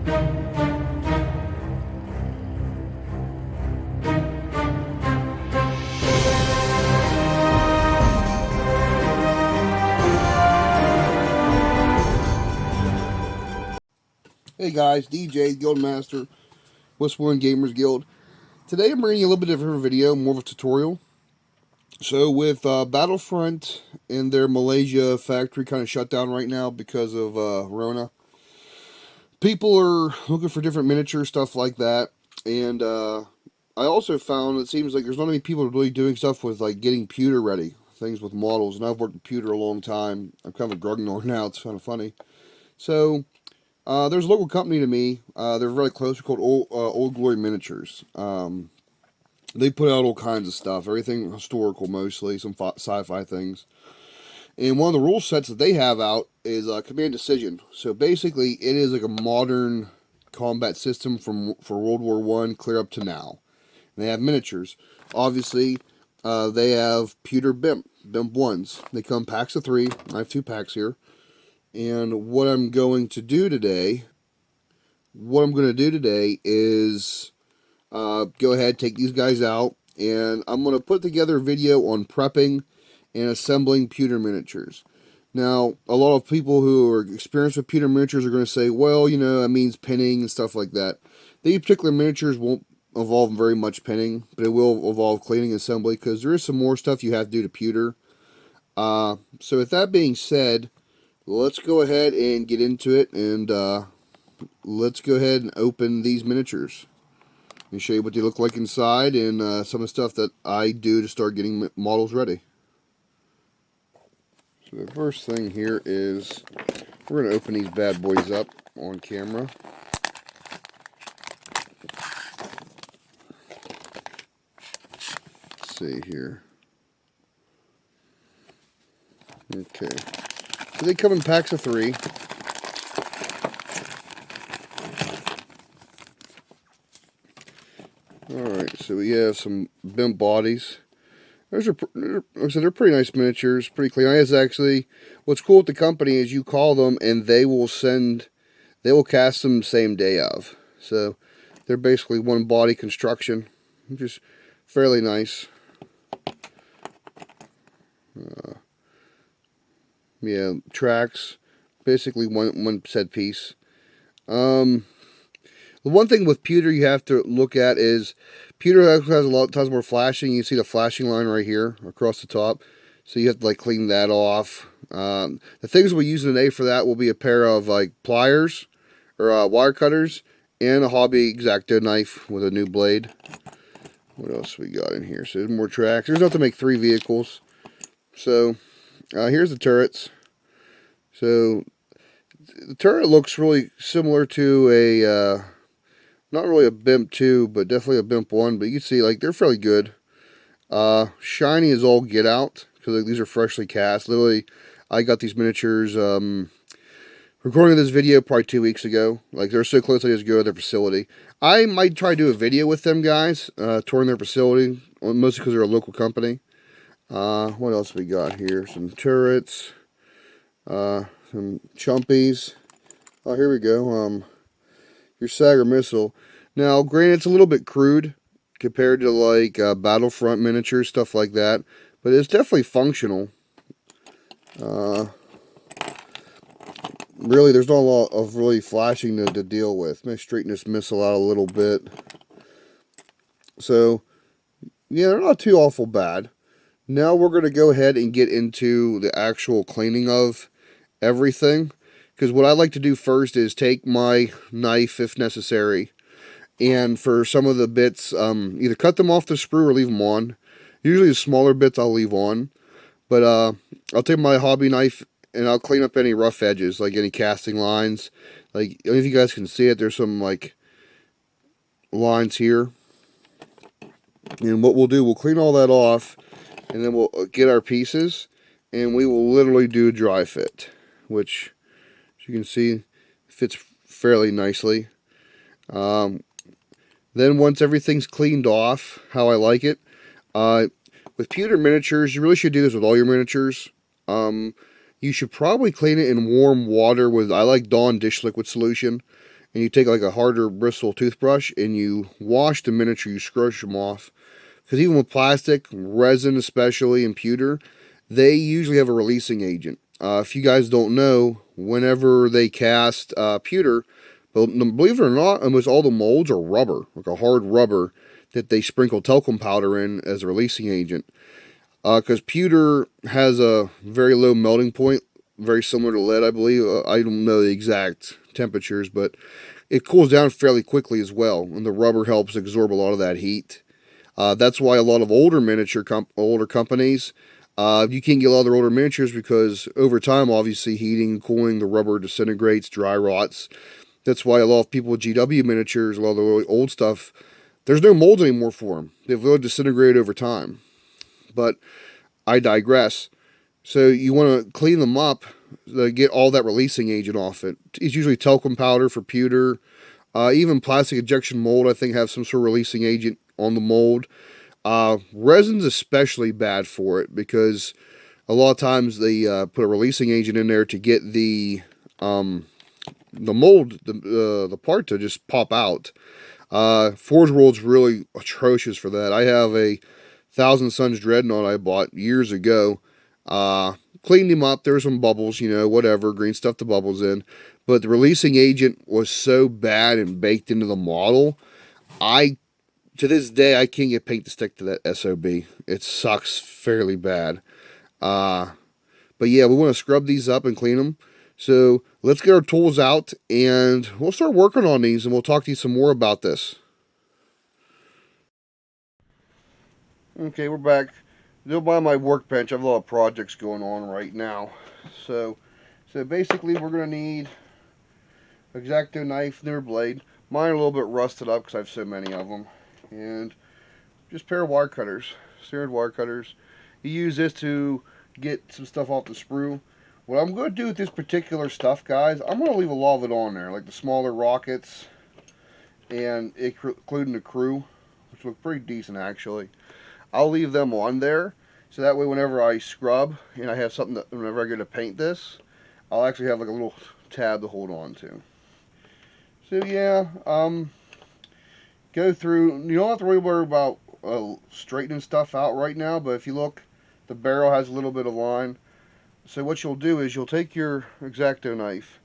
Hey guys, DJ, Guildmaster, Whistling Gamers Guild. Today I'm bringing you a little bit of a video, more of a tutorial. So with Battlefront and their Malaysia factory kind of shut down right now because of Rona, people are looking for different miniature stuff like that. And I also found it seems like there's not many people really doing stuff with like getting pewter ready, things with models. And I've worked with pewter a long time. I'm kind of a drug lord now. It's kind of funny. So there's a local company to me. They're really close. They're called Old Glory Miniatures. They put out all kinds of stuff. Everything historical mostly. Some sci-fi things. And one of the rule sets that they have out is Command Decision. So basically, it is like a modern combat system for World War I clear up to now. And they have miniatures. Obviously, they have pewter BIMP 1s. They come packs of 3. I have 2 packs here. And what I'm going to do today is go ahead, take these guys out, and I'm going to put together a video on prepping and assembling pewter miniatures. Now, a lot of people who are experienced with pewter miniatures are going to say, well, you know, that means pinning and stuff like that. These particular miniatures won't involve very much pinning, but it will involve cleaning and assembly, because there is some more stuff you have to do to pewter. So with that being said, let's go ahead and get into it, and let's go ahead and open these miniatures and show you what they look like inside and some of the stuff that I do to start getting models ready. So the first thing here is we're going to open these bad boys up on camera. Let's see here. Okay. So they come in packs of 3. Alright, so we have some BIMP bodies. They're pretty nice miniatures, pretty clean. I guess actually, what's cool with the company is you call them and they will cast them the same day of. So they're basically one body construction, which is fairly nice. Yeah, tracks, basically one set piece. The one thing with pewter you have to look at is pewter has tons more flashing. You see the flashing line right here across the top, so you have to like clean that off. The things we'll use today for that will be a pair of like pliers or wire cutters and a hobby X-Acto knife with a new blade. What else we got in here? So there's more tracks. There's enough to make 3 vehicles. So here's the turrets. So the turret looks really similar to a, not really a BIMP 2, but definitely a BIMP 1. But you can see, like, they're fairly good. Shiny is all get out, because like, these are freshly cast. Literally, I got these miniatures recording this video probably 2 weeks ago. Like, they're so close I just go to their facility. I might try to do a video with them guys, touring their facility, mostly because they're a local company. What else we got here? Some turrets. Some chumpies. Oh, here we go. Your Sager missile. Now, granted, it's a little bit crude compared to like Battlefront miniatures, stuff like that, but it's definitely functional. Really, there's not a lot of really flashing to deal with. Maybe straighten this missile out a little bit. So, yeah, they're not too awful bad. Now we're going to go ahead and get into the actual cleaning of everything, because what I like to do first is take my knife if necessary, and for some of the bits either cut them off the sprue or leave them on. Usually the smaller bits I'll leave on, but I'll take my hobby knife and I'll clean up any rough edges, like any casting lines. Like, I don't know if you guys can see it, there's some like lines here, and what we'll do, we'll clean all that off, and then we'll get our pieces and we will literally do dry fit, which, as you can see, fits fairly nicely. Then once everything's cleaned off, how I like it, with pewter miniatures, you really should do this with all your miniatures. You should probably clean it in warm water with, I like Dawn dish liquid solution, and you take like a harder bristle toothbrush and you wash the miniature, you scrunch them off. Because even with plastic, resin especially, and pewter, they usually have a releasing agent. If you guys don't know, whenever they cast pewter, but believe it or not, almost all the molds are rubber, like a hard rubber that they sprinkle talcum powder in as a releasing agent. Because pewter has a very low melting point, very similar to lead, I believe. I don't know the exact temperatures, but it cools down fairly quickly as well, and the rubber helps absorb a lot of that heat. That's why a lot of older older companies, you can't get a lot of their older miniatures because over time, obviously, heating and cooling, the rubber disintegrates, dry rots. That's why a lot of people with GW miniatures, a lot of the really old stuff, there's no mold anymore for them. They've really disintegrated over time. But I digress. So you want to clean them up to get all that releasing agent off it. It's usually talcum powder for pewter. Even plastic injection mold, I think, have some sort of releasing agent on the mold. Resin's especially bad for it because a lot of times they put a releasing agent in there to get the mold, the part to just pop out. Forge World's really atrocious for that. I have a Thousand Suns Dreadnought I bought years ago. Cleaned him up. There were some bubbles, whatever, green stuff the bubbles in. But the releasing agent was so bad and baked into the model, to this day, I can't get paint to stick to that SOB. It sucks fairly bad. But yeah, we want to scrub these up and clean them. So let's get our tools out and we'll start working on these and we'll talk to you some more about this. Okay, we're back. Still by my workbench. I have a lot of projects going on right now. So basically we're going to need X-Acto knife, newer blade. Mine are a little bit rusted up because I have so many of them. And just a pair of wire cutters, standard wire cutters. You use this to get some stuff off the sprue. What I'm going to do with this particular stuff, guys, I'm going to leave a lot of it on there, like the smaller rockets, and including the crew, which look pretty decent actually. I'll leave them on there, so that way whenever I scrub and I have something that whenever I go to paint this, I'll actually have like a little tab to hold on to. So yeah, go through. You don't have to worry about straightening stuff out right now, but if you look, the barrel has a little bit of line. So what you'll do is you'll take your X-Acto knife,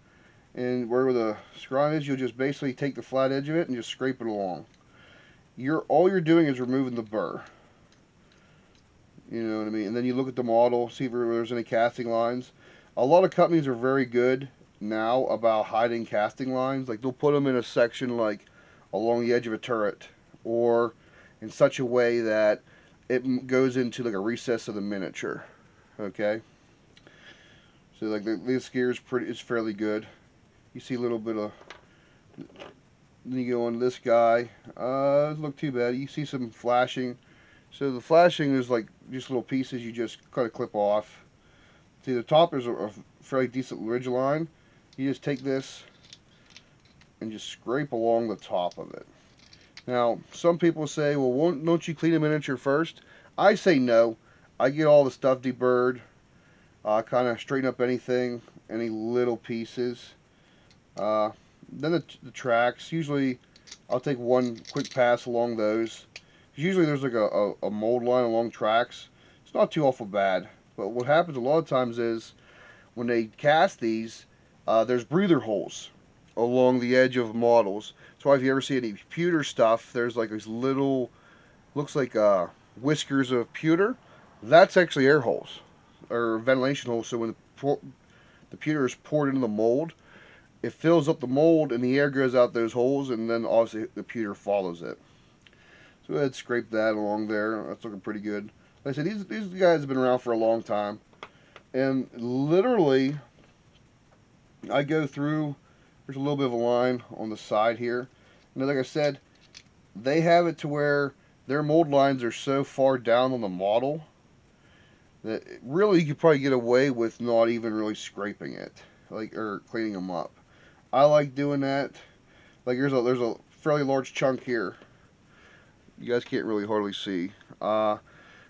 and where the screw is, you'll just basically take the flat edge of it and just scrape it along. All you're doing is removing the burr. You know what I mean? And then you look at the model, see if there's any casting lines. A lot of companies are very good now about hiding casting lines. Like they'll put them in a section like along the edge of a turret, or in such a way that it goes into like a recess of the miniature. Okay. So like this gear is fairly good. You see a little bit of. Then you go on this guy. Doesn't look too bad. You see some flashing. So the flashing is like just little pieces you just kind of clip off. See, the top is a fairly decent ridge line. You just take this and just scrape along the top of it. Now, some people say, well, don't you clean a miniature first? I say no. I get all the stuff deburred, kind of straighten up anything, any little pieces. Then the tracks, usually I'll take one quick pass along those. Usually there's like a mold line along tracks. It's not too awful bad. But what happens a lot of times is when they cast these, there's breather holes along the edge of models. So if you ever see any pewter stuff, there's like these little, looks like whiskers of pewter. That's actually air holes or ventilation holes. So when the pewter is poured into the mold, it fills up the mold and the air goes out those holes, and then obviously the pewter follows it. So go ahead and scrape that along there. That's looking pretty good. Like I said, these guys have been around for a long time. And literally, I go through, there's a little bit of a line on the side here. And like I said, they have it to where their mold lines are so far down on the model that really you could probably get away with not even really scraping it, or cleaning them up. I like doing that. Like there's a fairly large chunk here. You guys can't really hardly see. I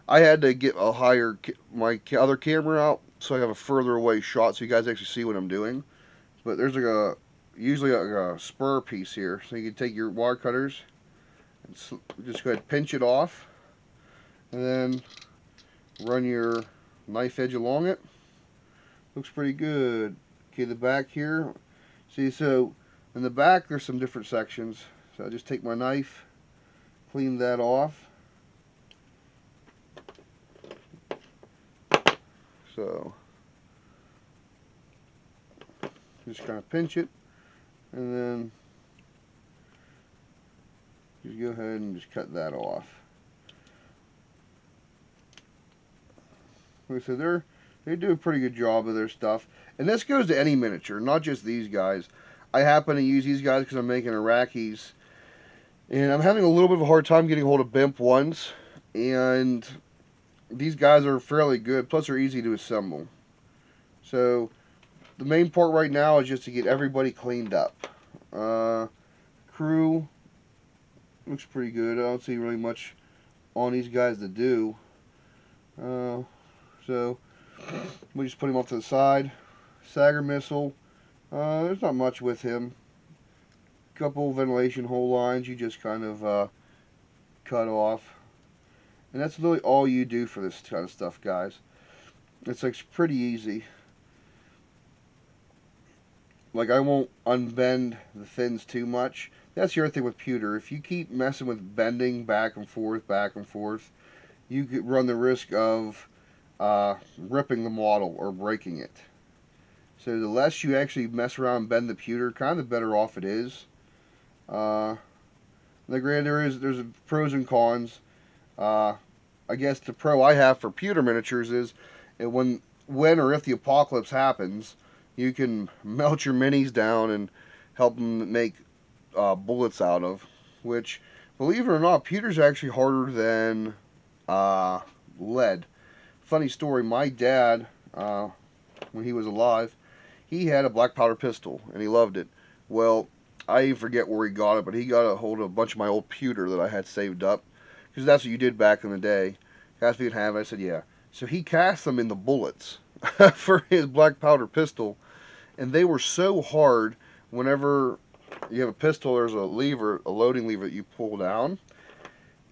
had to get my other camera out so I have a further away shot so you guys actually see what I'm doing. But there's like usually a spur piece here. So you can take your wire cutters and just go ahead and pinch it off, and then run your knife edge along it. Looks pretty good. Okay, the back here. See, so in the back there's some different sections. So I just take my knife, clean that off. So just kind of pinch it, and then just go ahead and just cut that off. So they do a pretty good job of their stuff, and this goes to any miniature, not just these guys. I happen to use these guys because I'm making Iraqis, and I'm having a little bit of a hard time getting a hold of BIMP ones, and these guys are fairly good, plus they're easy to assemble. So the main part right now is just to get everybody cleaned up. Crew looks pretty good. I don't see really much on these guys to do. So we just put him off to the side. Sagger missile. There's not much with him. Couple ventilation hole lines you just kind of cut off. And that's really all you do for this kind of stuff, guys. It's like pretty easy. Like, I won't unbend the fins too much. That's the other thing with pewter. If you keep messing with bending back and forth, you could run the risk of ripping the model or breaking it. So the less you actually mess around and bend the pewter, kind of the better off it is. Granted, there's pros and cons. I guess the pro I have for pewter miniatures is when or if the apocalypse happens, you can melt your minis down and help them make bullets out of. Which, believe it or not, pewter's actually harder than lead. Funny story, my dad, when he was alive, he had a black powder pistol, and he loved it. Well, I even forget where he got it, but he got a hold of a bunch of my old pewter that I had saved up, because that's what you did back in the day. He asked me to have it. I said, yeah. So he cast them in the bullets for his black powder pistol, and they were so hard. Whenever you have a pistol, there's a lever, a loading lever that you pull down.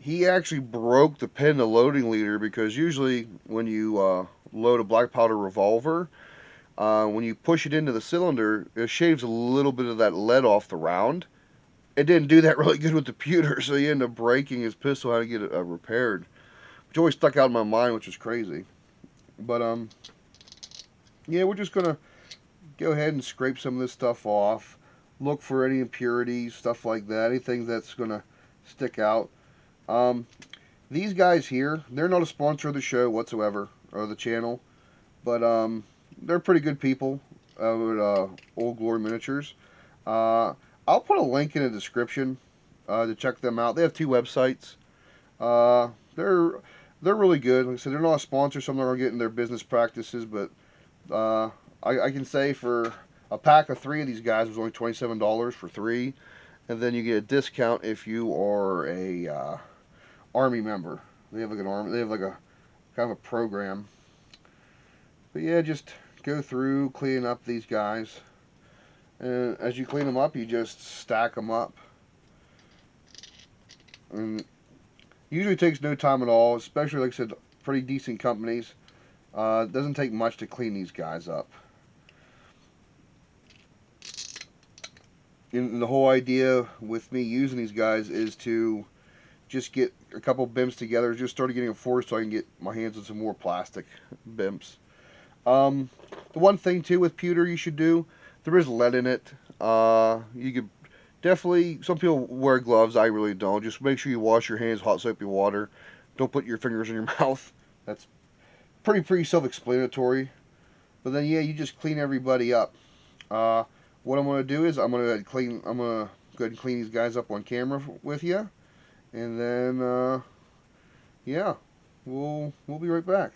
He actually broke the pin, the loading lever, because usually when you load a black powder revolver, when you push it into the cylinder, it shaves a little bit of that lead off the round. It didn't do that really good with the pewter, so he ended up breaking his pistol, had to get it repaired. Which always stuck out in my mind, which was crazy. But, yeah, we're just going to go ahead and scrape some of this stuff off. Look for any impurities, stuff like that, anything that's going to stick out. These guys here, they're not a sponsor of the show whatsoever, or the channel. But, they're pretty good people at Old Glory Miniatures. I'll put a link in the description to check them out. They have 2 websites. They're really good. Like I said, they're not a sponsor, so I'm not going to get in their business practices, but I can say for a pack of 3 of these guys was only $27 for 3, and then you get a discount if you are a Army member. They have like an army. They have like a kind of a program. But yeah, just go through, clean up these guys, and as you clean them up, you just stack them up. And usually takes no time at all, especially, like I said, pretty decent companies. It doesn't take much to clean these guys up. And the whole idea with me using these guys is to just get a couple BIMPs together, just started getting them forced so I can get my hands on some more plastic BIMPs. The one thing too with pewter you should do, there is lead in it. You could definitely, some people wear gloves, I really don't. Just make sure you wash your hands with hot soapy water. Don't put your fingers in your mouth. That's pretty self-explanatory. But then yeah, you just clean everybody up. What I'm going to do is I'm going to go ahead and clean these guys up on camera with you. And then yeah, we'll be right back.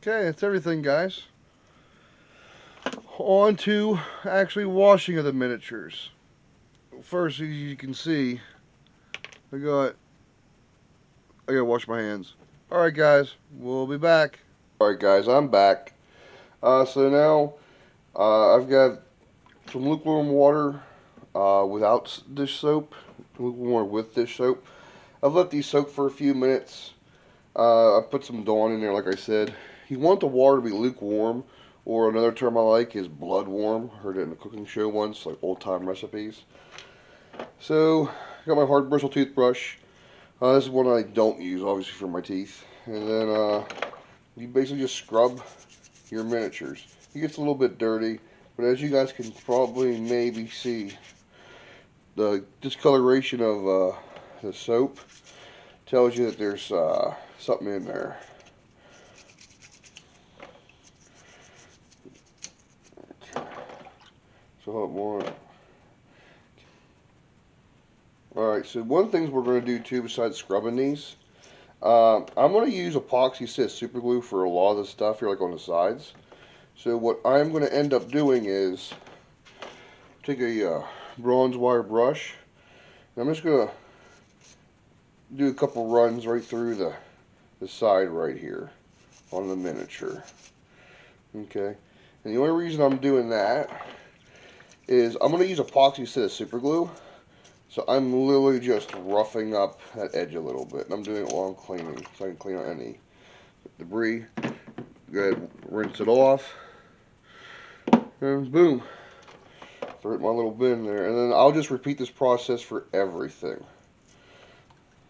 Okay, that's everything, guys. On to actually washing of the miniatures. First, as you can see, I gotta wash my hands. Alright guys, we'll be back. Alright guys, I'm back. So now, I've got some lukewarm water without dish soap, lukewarm with dish soap. I've let these soak for a few minutes. I put some Dawn in there, like I said. You want the water to be lukewarm, or another term I like is blood warm. Heard it in a cooking show once, like old time recipes. So, got my hard bristle toothbrush. This is one I don't use, obviously, for my teeth. And then you basically just scrub your miniatures. It gets a little bit dirty, but as you guys can probably maybe see, the discoloration of the soap tells you that there's something in there. So hold more. Alright, so one thing we're going to do too besides scrubbing these, I'm going to use epoxy super glue for a lot of the stuff here, like on the sides. So what I'm going to end up doing is take a bronze wire brush, and I'm just going to do a couple runs right through the side right here on the miniature. Okay, and the only reason I'm doing that is I'm going to use epoxy instead of super glue. So I'm literally just roughing up that edge a little bit. And I'm doing it while I'm cleaning, so I can clean out any debris. Go ahead, rinse it off, and boom, throw it in my little bin there. And then I'll just repeat this process for everything.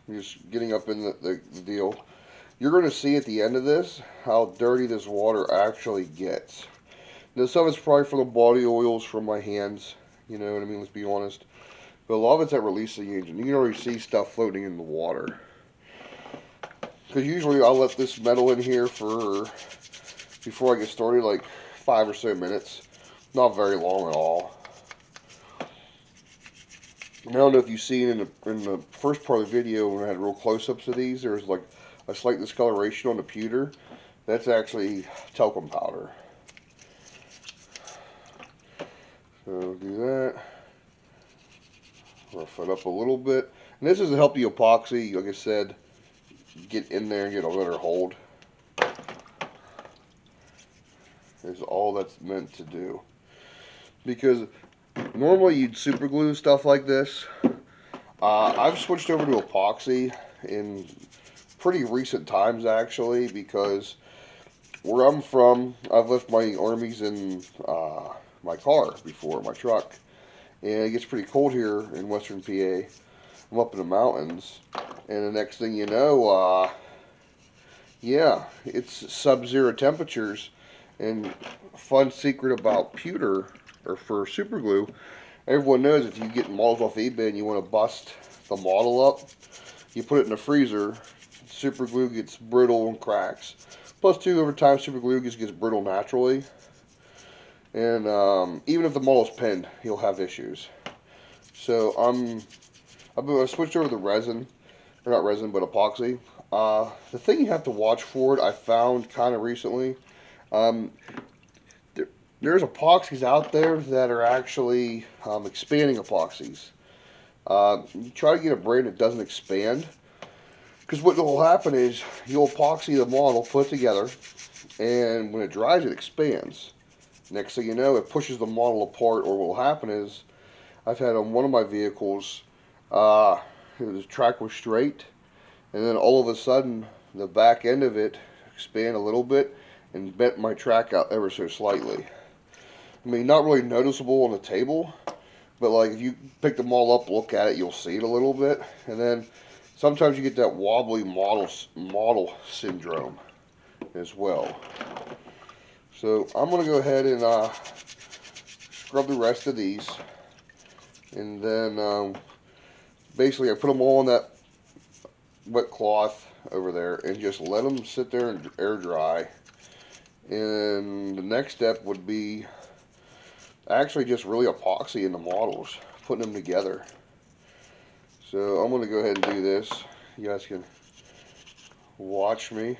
Just getting up in the deal. You're going to see at the end of this how dirty this water actually gets. Now, some of it's probably from the body oils from my hands. You know what I mean? Let's be honest. But a lot of it's that release of the engine. You can already see stuff floating in the water. Because usually I'll let this metal in here for, before I get started, like 5 or so minutes. Not very long at all. I don't know if you've seen in the first part of the video when I had real close-ups of these, there was like a slight discoloration on the pewter. That's actually talcum powder. So do that. Rough it up a little bit. And this is to help the epoxy, like I said, get in there and get a better hold. Is all that's meant to do. Because normally you'd super glue stuff like this. I've switched over to epoxy in pretty recent times actually, because where I'm from, I've left my armies in my car before, my truck. And it gets pretty cold here in western PA. I'm up in the mountains, and the next thing you know, yeah, it's sub-zero temperatures. And fun secret about pewter, or for super glue, everyone knows if you get models off eBay and you want to bust the model up, you put it in the freezer, super glue gets brittle and cracks. Plus, too, over time, super glue gets brittle naturally. And even if the model's pinned, you'll have issues. So I switched over to resin, or not resin, but epoxy. The thing you have to watch for it, I found kind of recently, there's epoxies out there that are actually expanding epoxies. You try to get a brand that doesn't expand, because what will happen is you'll epoxy the model, put it together, and when it dries, it expands. Next thing you know, it pushes the model apart, or what will happen is, I've had on one of my vehicles, the track was straight, and then all of a sudden, the back end of it expanded a little bit, and bent my track out ever so slightly. I mean, not really noticeable on the table, but like if you pick them all up, look at it, you'll see it a little bit. And then sometimes you get that wobbly model syndrome as well. So I'm going to go ahead and scrub the rest of these. And then basically I put them all on that wet cloth over there and just let them sit there and air dry. And the next step would be actually just really epoxy in the models, putting them together. So I'm going to go ahead and do this. You guys can watch me.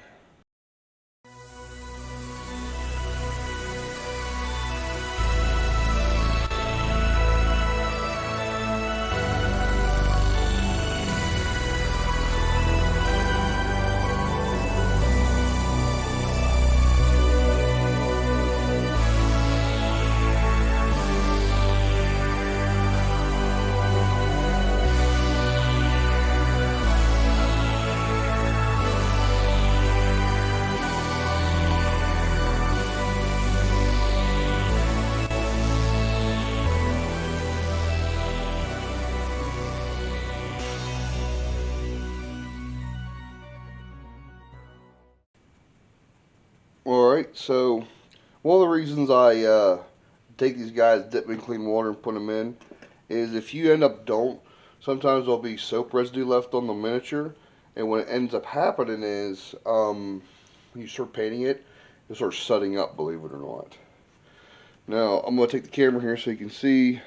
so one of the reasons I take these guys, dip them in clean water, and put them in is if you end up don't, sometimes there'll be soap residue left on the miniature, and what ends up happening is when you start painting it, it starts sudding up, believe it or not. Now, I'm going to take the camera here so you can see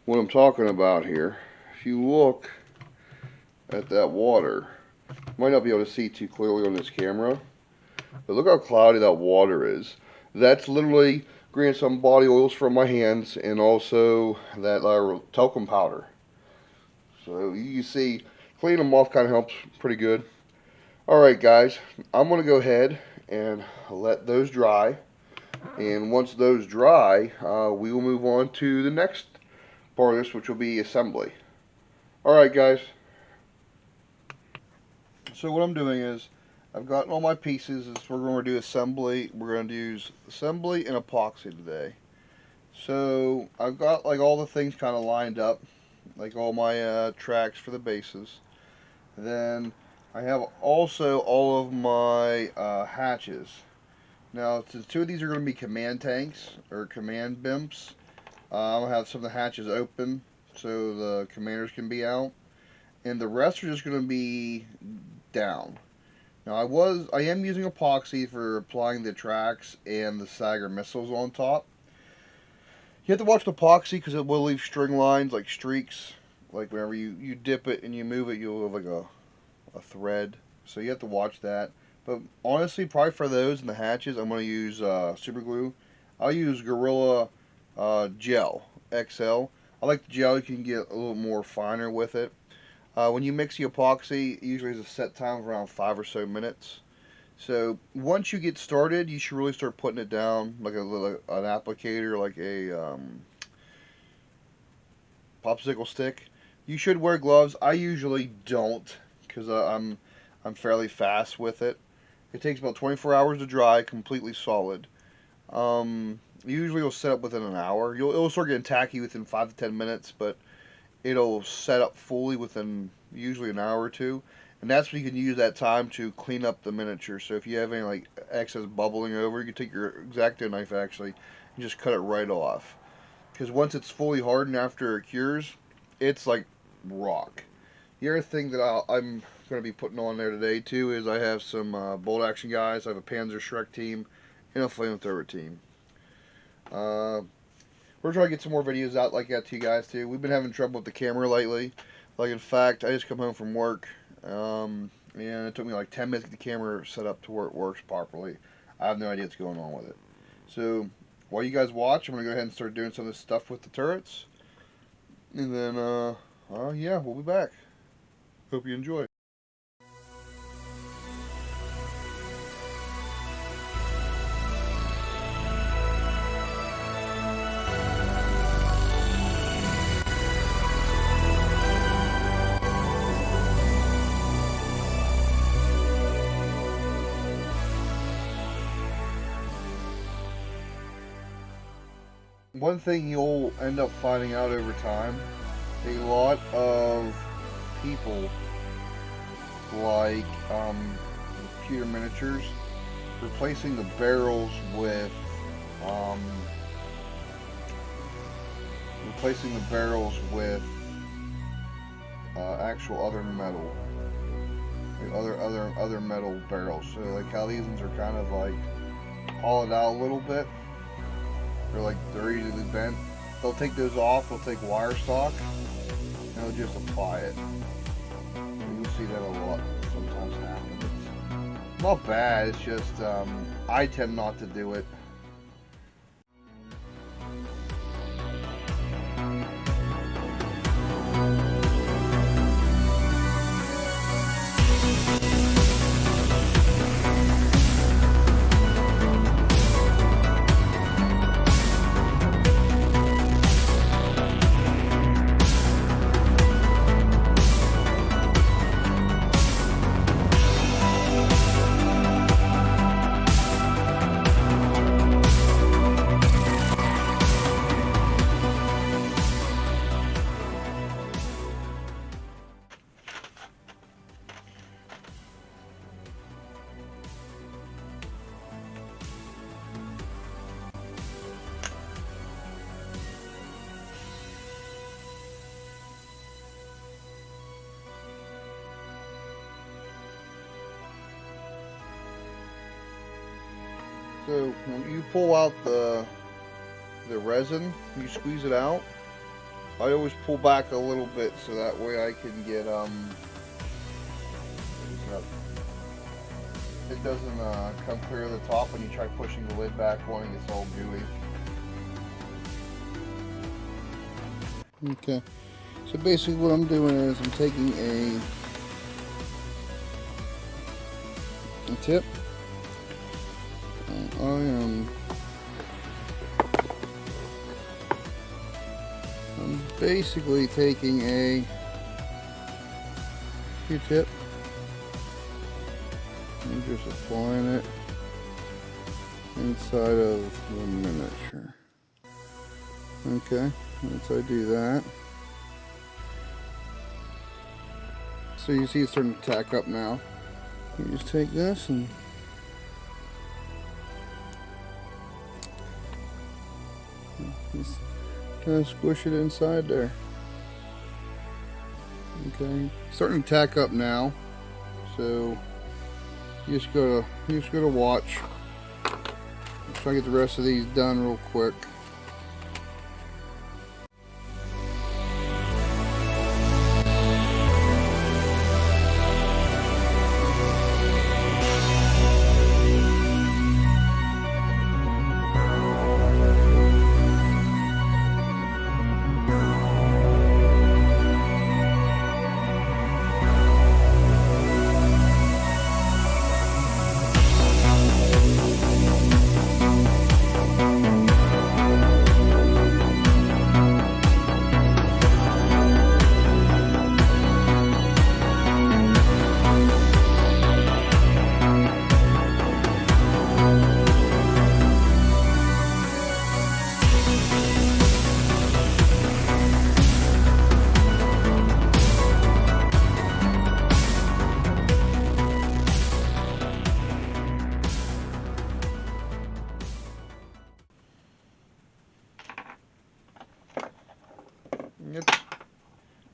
what I'm talking about here. If you look at that water, you might not be able to see too clearly on this camera, but look how cloudy that water is. That's literally getting some body oils from my hands and also that talcum powder. So you can see cleaning them off kind of helps pretty good. Alright guys, I'm going to go ahead and let those dry. And once those dry, we will move on to the next part of this, which will be assembly. Alright guys, so what I'm doing is I've gotten all my pieces. We're going to do assembly. We're going to use assembly and epoxy today. So I've got like all the things kind of lined up, like all my tracks for the bases. Then I have also all of my hatches. Now, since two of these are going to be command tanks or command bimps, I'm going to have some of the hatches open so the commanders can be out, and the rest are just going to be down. Now, I am using epoxy for applying the tracks and the Sagger missiles on top. You have to watch the epoxy because it will leave string lines, like streaks. Like whenever you dip it and you move it, you'll have like a thread. So you have to watch that. But honestly, probably for those and the hatches, I'm going to use super glue. I'll use Gorilla Gel XL. I like the gel. You can get a little more finer with it. When you mix the epoxy, it usually has a set time of around 5 or so minutes. So once you get started, you should really start putting it down like an applicator, like a popsicle stick. You should wear gloves. I usually don't because I'm fairly fast with it. It takes about 24 hours to dry, completely solid. Usually it'll set up within an hour. It'll start getting tacky within 5 to 10 minutes, but it'll set up fully within usually an hour or two. And that's when you can use that time to clean up the miniature. So if you have any like excess bubbling over, you can take your X-Acto knife actually and just cut it right off. Because once it's fully hardened after it cures, it's like rock. The other thing that I'm going to be putting on there today too is I have some bolt action guys. I have a Panzer Shrek team and a flamethrower team. We're trying to get some more videos out like that to you guys too. We've been having trouble with the camera lately. Like in fact, I just come home from work and it took me like 10 minutes to get the camera set up to where it works properly. I have no idea what's going on with it. So while you guys watch, I'm going to go ahead and start doing some of this stuff with the turrets. And then, yeah, we'll be back. Hope you enjoy. One thing you'll end up finding out over time, a lot of people like computer miniatures replacing the barrels with actual other metal, other metal barrels. So like how these ones are kind of like hollowed out a little bit. They're easily bent. They'll take those off, they'll take wire stock, and they'll just apply it. And you'll see that a lot sometimes happen. It's not bad, it's just I tend not to do it. So when you pull out the resin, you squeeze it out. I always pull back a little bit so that way I can get it doesn't come clear to the top when you try pushing the lid back on, it gets all gooey. Okay, so basically what I'm doing is I'm taking a tip and I'm basically taking a Q-tip and just applying it inside of the miniature. Okay, once I do that, so you see it's starting to tack up now. You just take this and just kind of squish it inside there. Okay, starting to tack up now, so you just gotta watch. Try to get the rest of these done real quick.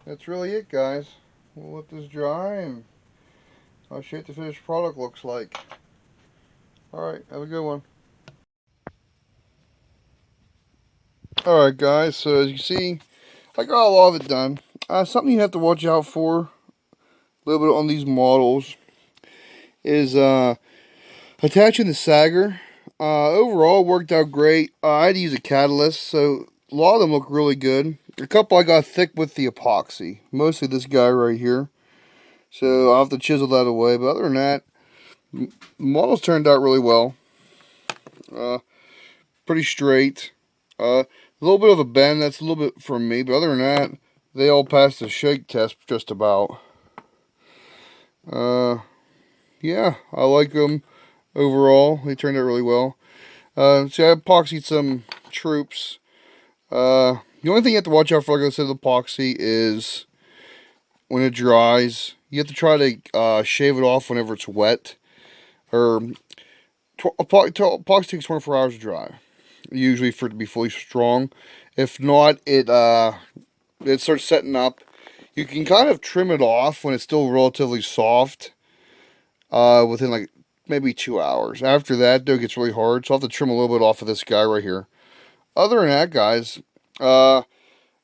That's really it, guys. We'll let this dry and I'll show you what the finished product looks like. Alright, have a good one. Alright guys, so as you see, I got a lot of it done. Something you have to watch out for a little bit on these models is attaching the sagger. Overall, it worked out great. I had to use a catalyst, so a lot of them look really good. A couple I got thick with the epoxy, mostly this guy right here. So I'll have to chisel that away, but other than that, the models turned out really well. Pretty straight. A little bit of a bend, that's a little bit from me, but other than that, they all passed the shake test just about. Yeah, I like them overall. They turned out really well. See, I epoxied some troops. The only thing you have to watch out for, like I said, the epoxy is when it dries. You have to try to shave it off whenever it's wet. Or epoxy takes 24 hours to dry, usually for it to be fully strong. If not, it starts setting up. You can kind of trim it off when it's still relatively soft. Within like maybe 2 hours. After that, though, it gets really hard, so I'll have to trim a little bit off of this guy right here. Other than that, guys,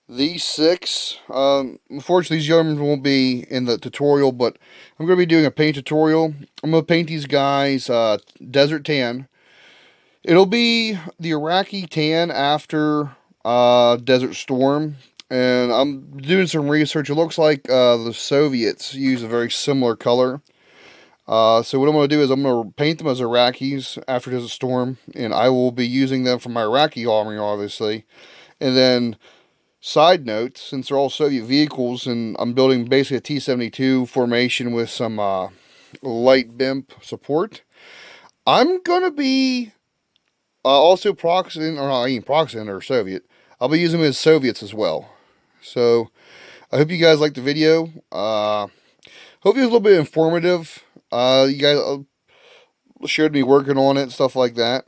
these 6, unfortunately, these young ones won't be in the tutorial, but I'm going to be doing a paint tutorial. I'm going to paint these guys Desert Tan. It'll be the Iraqi Tan after Desert Storm, and I'm doing some research. It looks like the Soviets use a very similar color. So what I'm going to do is I'm going to paint them as Iraqis after Desert Storm, and I will be using them for my Iraqi army, obviously. And then, side note, since they're all Soviet vehicles, and I'm building basically a T-72 formation with some light BIMP support, I'm going to be also proxying, or not even proxying, or Soviet. I'll be using them as Soviets as well. So, I hope you guys liked the video. Hope it was a little bit informative. You guys showed me working on it and stuff like that.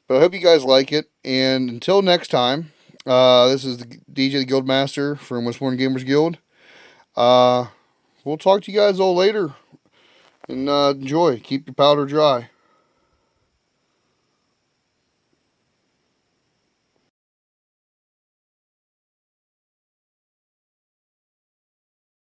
But I hope you guys like it. And until next time, this is the DJ the Guildmaster from Westmoreland Gamers Guild. We'll talk to you guys all later. And enjoy. Keep your powder dry.